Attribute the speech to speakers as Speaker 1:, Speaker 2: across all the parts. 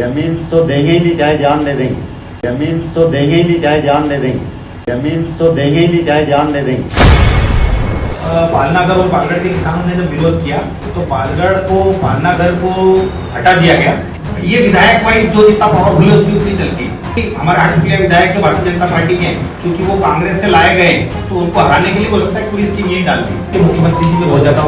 Speaker 1: जमीन तो देंगे ही नहीं चाहे जान दे देंगे। जमीन तो देंगे ही नहीं चाहे जान दे देंगे। जमीन तो देंगे ही नहीं चाहे जान दे देंगे।
Speaker 2: पालनागर और पालगढ़ के किसानों ने जब विरोध किया तो पालनागर को हटा दिया गया। ये विधायक वाइज जो जितना पावरफुल है उसकी उतनी चलती है। हमारे आठ विधायक जो भारतीय जनता पार्टी के हैं, चूंकि वो कांग्रेस से लाए गए तो उनको हराने के लिए हो सकता है पूरी स्कीम यही डालती है। मुख्यमंत्री जी भी बहुत ज्यादा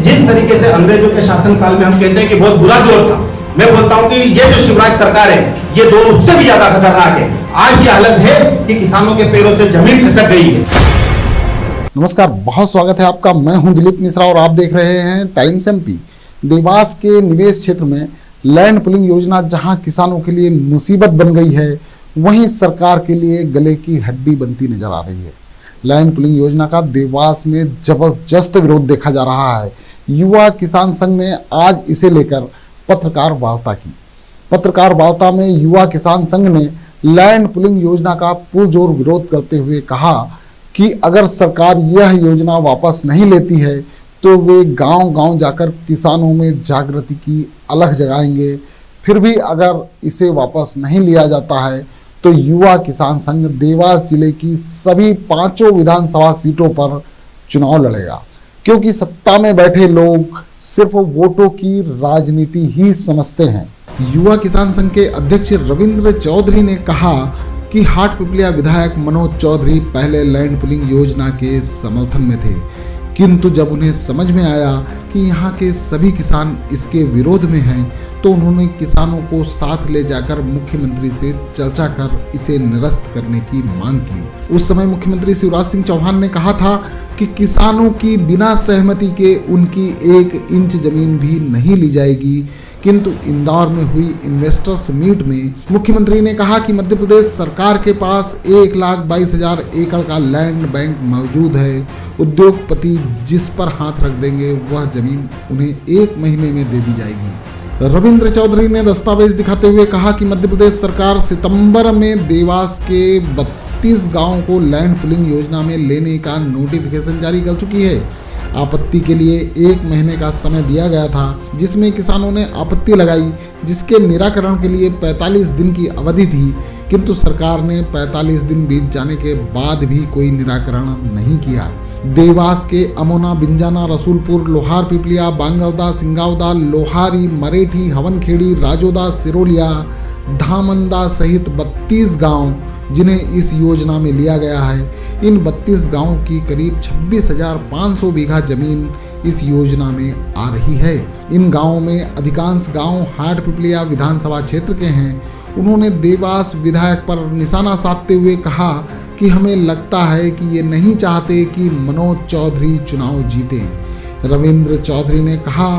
Speaker 2: जिस तरीके से अंग्रेजों के शासनकाल में हम कहते हैं कि बहुत बुरा दौर था, मैं बोलता हूं कि ये जो शिवराज सरकार है ये दौर उससे भी ज्यादा खतरनाक है। आज ये हालत है कि किसानों के पैरों से जमीन खिसक गई है।
Speaker 3: नमस्कार, बहुत स्वागत है आपका। मैं हूं दिलीप मिश्रा और आप देख रहे हैं टाइम्स एमपी। देवास के निवेश क्षेत्र में लैंड पुलिंग योजना जहां किसानों के लिए मुसीबत बन गई है, वहीं सरकार के लिए गले की हड्डी बनती नजर आ रही है। लैंड पुलिंग योजना का देवास में जबरदस्त विरोध देखा जा रहा है। युवा किसान संघ ने आज इसे लेकर पत्रकार वार्ता की। पत्रकार वार्ता में युवा किसान संघ ने लैंड पुलिंग योजना का पुरजोर विरोध करते हुए कहा कि अगर सरकार यह योजना वापस नहीं लेती है तो वे गांव-गांव जाकर किसानों में जागृति की अलख जगाएंगे। फिर भी अगर इसे वापस नहीं लिया जाता है तो युवा किसान संघ देवास जिले की सभी 5 विधानसभा सीटों पर चुनाव लड़ेगा, क्योंकि सत्ता में बैठे लोग सिर्फ वोटों की राजनीति ही समझते हैं। युवा किसान संघ के अध्यक्ष रविंद्र चौधरी ने कहा कि हाटपिपलिया विधायक मनोज चौधरी पहले लैंड पुलिंग योजना के समर्थन में थे, किंतु जब उन्हें समझ में आया कि यहाँ के सभी किसान इसके विरोध में हैं तो उन्होंने किसानों को साथ ले जाकर मुख्यमंत्री से चर्चा कर इसे निरस्त करने की मांग की। उस समय मुख्यमंत्री शिवराज सिंह चौहान ने कहा था कि किसानों की बिना सहमति के उनकी 1 इंच जमीन भी नहीं ली जाएगी, किंतु इंदौर में हुई इन्वेस्टर्स मीट में मुख्यमंत्री ने कहा कि मध्य प्रदेश सरकार के पास 1,22,000 एकड़ का लैंड बैंक मौजूद है। उद्योगपति जिस पर हाथ रख देंगे वह जमीन उन्हें 1 महीने में दे दी जाएगी। रविंद्र चौधरी ने दस्तावेज दिखाते हुए कहा कि मध्य प्रदेश सरकार सितंबर में देवास के 32 गांवों को लैंड पुलिंग योजना में लेने का नोटिफिकेशन जारी कर चुकी है। आपत्ति के लिए 1 महीने का समय दिया गया था, जिसमें किसानों ने आपत्ति लगाई, जिसके निराकरण के लिए 45 दिन की अवधि थी, किंतु सरकार ने 45 दिन बीत जाने के बाद भी कोई निराकरण नहीं किया। देवास के अमोना, बिंजाना, रसूलपुर, लोहार पिपलिया, बांगलदा, सिंगावदा, लोहारी, मरेठी, हवनखेड़ी, राजोदा, सिरोलिया, धामंदा सहित 32 गांव जिन्हें इस योजना में लिया गया है, इन 32 गांवों की करीब 26,500 बीघा जमीन इस योजना में आ रही है। इन गांवों में अधिकांश गांव हाटपिपलिया विधानसभा क्षेत्र के हैं। उन्होंने देवास विधायक पर निशाना साधते हुए कहा कि हमें लगता है कि ये नहीं चाहते कि मनोज चौधरी चुनाव जीतें। रविंद्र चौधरी ने कहा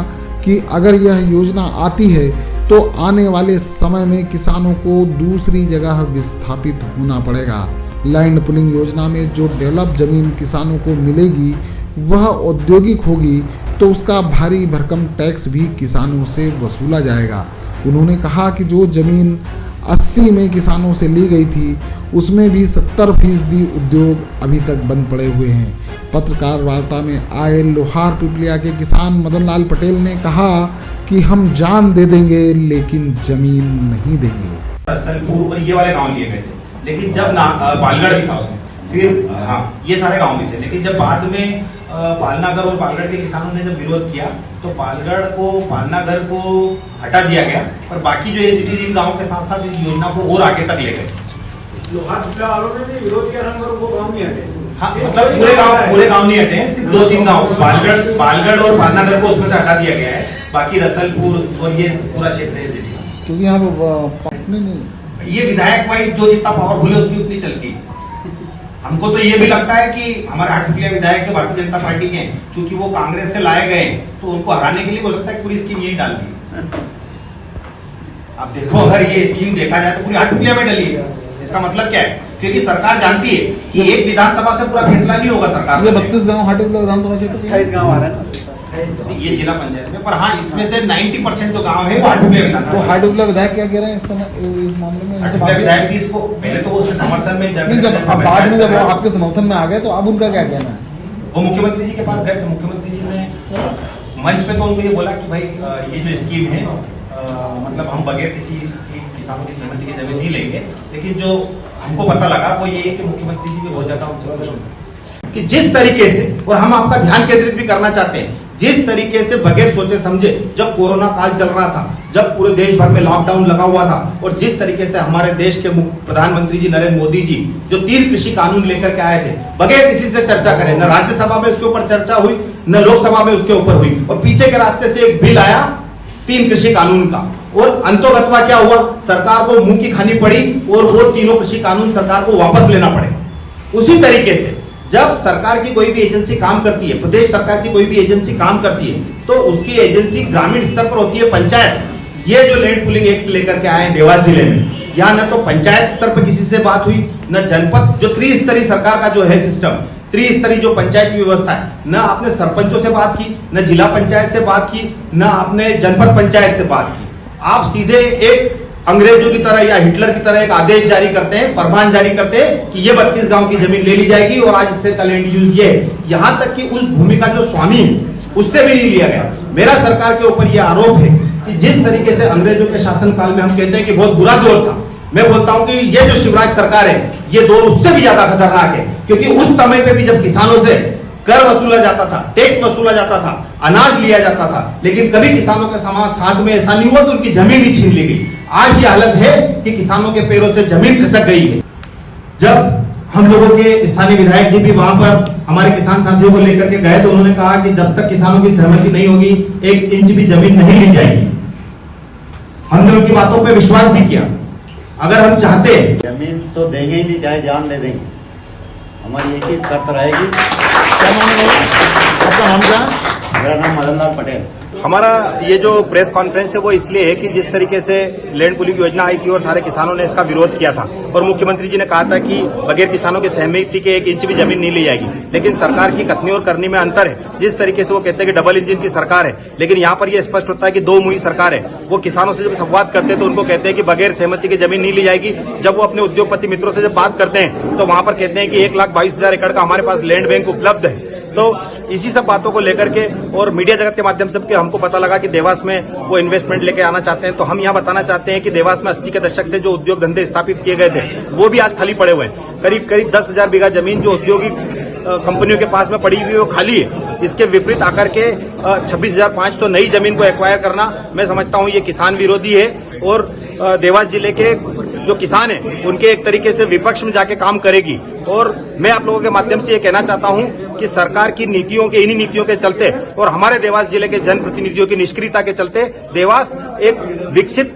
Speaker 3: कि अगर यह योजना आती है तो आने वाले समय में किसानों को दूसरी जगह विस्थापित होना पड़ेगा। लैंड पुलिंग योजना में जो डेवलप जमीन किसानों को मिलेगी वह औद्योगिक होगी, तो उसका भारी भरकम टैक्स भी किसानों से वसूला जाएगा। उन्होंने कहा कि जो जमीन 80 में किसानों से ली गई थी उसमें भी 70% उद्योग अभी तक बंद पड़े हुए हैं। पत्रकार वार्ता में आए लोहार पिपलिया के किसान मदन लाल पटेल ने कहा कि हम जान दे देंगे लेकिन जमीन नहीं देंगे।
Speaker 2: ये वाले गांव लिए गए थे, लेकिन जब पालगढ़ भी था उसमें, फिर हाँ ये सारे गांव भी थे, लेकिन जब बाद में पालनागर और पालगढ़ के किसानों ने जब विरोध किया तो पालनागर को हटा दिया गया, और बाकी जो ये सिटीज इन गाँव के साथ साथ इस योजना को और आगे तक ले गए।
Speaker 4: विरोध किया वो गाँव नहीं हटे।
Speaker 2: हाँ, मतलब पूरे गांव नहीं हटे हैं, सिर्फ 2-3 गांव पालगढ़ और पालनागर को उसमें से हटा दिया गया है। बाकी रसलपुर और ये पूरा क्षेत्र है सिटी,
Speaker 3: क्योंकि यहाँ नहीं,
Speaker 2: ये विधायक वाइज जो जितना पावरफुल है उसकी उतनी चलती है। हमको तो ये भी लगता है कि हमारे हाटपिपलिया विधायक जो भारतीय जनता पार्टी के हैं, चूंकि वो कांग्रेस से लाए गए तो उनको हराने के लिए हो सकता है पूरी स्कीम यही डाल दी। अब देखो, अगर ये स्कीम देखा जाए तो पूरी हाटपिपलिया में डली है। इसका मतलब क्या है? क्योंकि सरकार जानती है कि एक विधानसभा से पूरा फैसला नहीं होगा सरकार।
Speaker 3: 32 गाँव हाटपिपलिया विधानसभा क्षेत्र
Speaker 4: 28 गाँव आ रहा है ना
Speaker 2: ये जिला पंचायत में, पर हाँ इसमें से 90% जो गांव है वो हाटपिपलिया विधानसभा।
Speaker 3: तो हाटपिपलिया विधायक क्या कह रहे हैं इस समय इस मामले में?
Speaker 2: हाटपिपलिया विधायक भी इसको पहले तो वो उसके समर्थन में
Speaker 3: बाद में जब आपके समर्थन में आ गए तो अब उनका क्या कहना है?
Speaker 2: वो मुख्यमंत्री जी के पास गए थे। मुख्यमंत्री जी ने मंच पे तो उनको ये बोला कि भाई ये जो स्कीम है मतलब हम बगैर किसी किसानों की सहमति की जमीन नहीं लेंगे, लेकिन जो हमको पता लगा वो ये है कि मुख्यमंत्री जी भी बहुत ज्यादा हमसे खुश हैं कि जिस तरीके से, और हम आपका ध्यान केंद्रित भी करना चाहते हैं, जिस तरीके से बगैर सोचे समझे जब कोरोना काल चल रहा था, जब पूरे देश भर में लॉकडाउन लगा हुआ था, और जिस तरीके से हमारे देश के प्रधानमंत्री जी नरेंद्र मोदी जी जो 3 कृषि कानून लेकर के आए थे, बगैर किसी से चर्चा करें, न राज्यसभा में उसके ऊपर चर्चा हुई, न लोकसभा में उसके ऊपर हुई, और पीछे के रास्ते से एक बिल आया 3 कृषि कानून का, और अंतोगत्वा क्या हुआ, सरकार को मुंह की खानी पड़ी और वो तीनों कृषि कानून सरकार को वापस लेना पड़े। उसी तरीके से जब सरकार की कोई भी एजेंसी काम करती है, प्रदेश सरकार की कोई भी एजेंसी काम करती है, तो उसकी एजेंसी ग्रामीण स्तर पर होती है, पंचायत। ये जो लैंड पुलिंग एक्ट लेकर के आए हैं देवास जिले में, यहाँ न तो पंचायत स्तर पर किसी से बात हुई, न जनपद, जो त्रिस्तरीय सरकार का जो है सिस्टम, त्रिस्तरीय जो पंचायत की व्यवस्था है, न आपने सरपंचों से बात की, न जिला पंचायत से बात की, न आपने जनपद पंचायत से बात की। आप सीधे एक अंग्रेजों की तरह या हिटलर की तरह एक आदेश जारी करते हैं, फरमान जारी करते हैं कि ये 32 गांव की जमीन ले ली जाएगी और आज इससे का लैंड यूज ये है। यहां तक कि उस भूमि का जो स्वामी है उससे भी नहीं लिया गया। मेरा सरकार के ऊपर यह आरोप है कि जिस तरीके से अंग्रेजों के शासनकाल में हम कहते हैं कि बहुत बुरा दौर था, मैं बोलता हूं कि ये जो शिवराज सरकार है, ये दौर उससे भी ज्यादा खतरनाक है, क्योंकि उस समय पे भी जब किसानों से कर वसूला जाता था, टैक्स वसूला जाता था, अनाज लिया जाता था, लेकिन कभी किसानों के साथ में ऐसा नहीं हुआ कि उनकी जमीन ही छीन ली गई। आज ये हालत है कि किसानों के पैरों से जमीन खिसक गई है। जब हम लोगों के स्थानीय विधायक जी भी वहां पर हमारे किसान साथियों को लेकर के गए, तो उन्होंने कहा कि जब तक किसानों की सहमति नहीं होगी 1 इंच भी जमीन नहीं ली जाएगी। हमने उनकी बातों पर विश्वास भी किया। अगर हम चाहते हैं,
Speaker 1: जमीन तो देंगे ही नहीं, चाहे जान दे देंगे। हमारी एक ही शर्त रहेगी।
Speaker 3: क्या नाम है आपका? नाम क्या है?
Speaker 1: मेरा नाम मदन लाल पटेल।
Speaker 2: हमारा ये जो प्रेस कॉन्फ्रेंस है वो इसलिए है कि जिस तरीके से लैंड पुलिंग योजना आई थी और सारे किसानों ने इसका विरोध किया था, और मुख्यमंत्री जी ने कहा था कि बगैर किसानों की सहमति के 1 इंच भी जमीन नहीं ली जाएगी, लेकिन सरकार की कथनी और करनी में अंतर है। जिस तरीके से वो कहते हैं कि डबल इंजन की सरकार है, लेकिन यहाँ पर यह स्पष्ट होता है कि 2 मुही सरकार है। वो किसानों से जब संवाद करते हैं तो उनको कहते हैं कि बगैर सहमति की जमीन नहीं ली जाएगी। जब वो अपने उद्योगपति मित्रों से जब बात करते हैं तो वहां पर कहते हैं कि 1,22,000 एकड़ का हमारे पास लैंड बैंक उपलब्ध है। तो इसी सब बातों को लेकर के और मीडिया जगत के माध्यम से हमको पता लगा कि देवास में वो इन्वेस्टमेंट लेके आना चाहते हैं। तो हम यहाँ बताना चाहते हैं कि देवास में 80 के दशक से जो उद्योग धंधे स्थापित किए गए थे वो भी आज खाली पड़े हुए हैं। करीब 10,000 बीघा जमीन जो औद्योगिक कंपनियों के पास में पड़ी हुई है वो खाली है। इसके विपरीत आकर के 26,500 नई जमीन को एक्वायर करना, मैं समझता हूँ ये किसान विरोधी है, और देवास जिले के जो किसान हैं उनके एक तरीके से विपक्ष में जाके काम करेगी। और मैं आप लोगों के माध्यम से ये कहना चाहता हूं कि सरकार की नीतियों के, इन्हीं नीतियों के चलते और हमारे देवास जिले के जनप्रतिनिधियों की निष्क्रियता के चलते देवास एक विकसित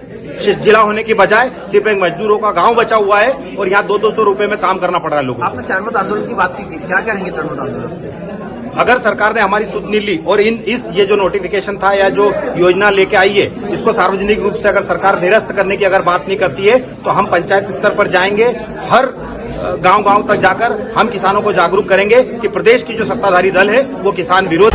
Speaker 2: जिला होने की बजाय सिर्फ एक मजदूरों का गांव बचा हुआ है, और यहाँ 200-200 रुपए में काम करना पड़ रहा है लोगों को।
Speaker 4: आपने चरणबद्ध आंदोलन की बात की थी, क्या करेंगे चरणबद्ध आंदोलन?
Speaker 2: अगर सरकार ने हमारी सुध नहीं ली और ये जो नोटिफिकेशन था या जो योजना लेके आई है, इसको सार्वजनिक रूप से अगर सरकार निरस्त करने की अगर बात नहीं करती है, तो हम पंचायत स्तर पर जाएंगे, हर गांव-गांव तक जाकर हम किसानों को जागरूक करेंगे कि प्रदेश की जो सत्ताधारी दल है वो किसान विरोध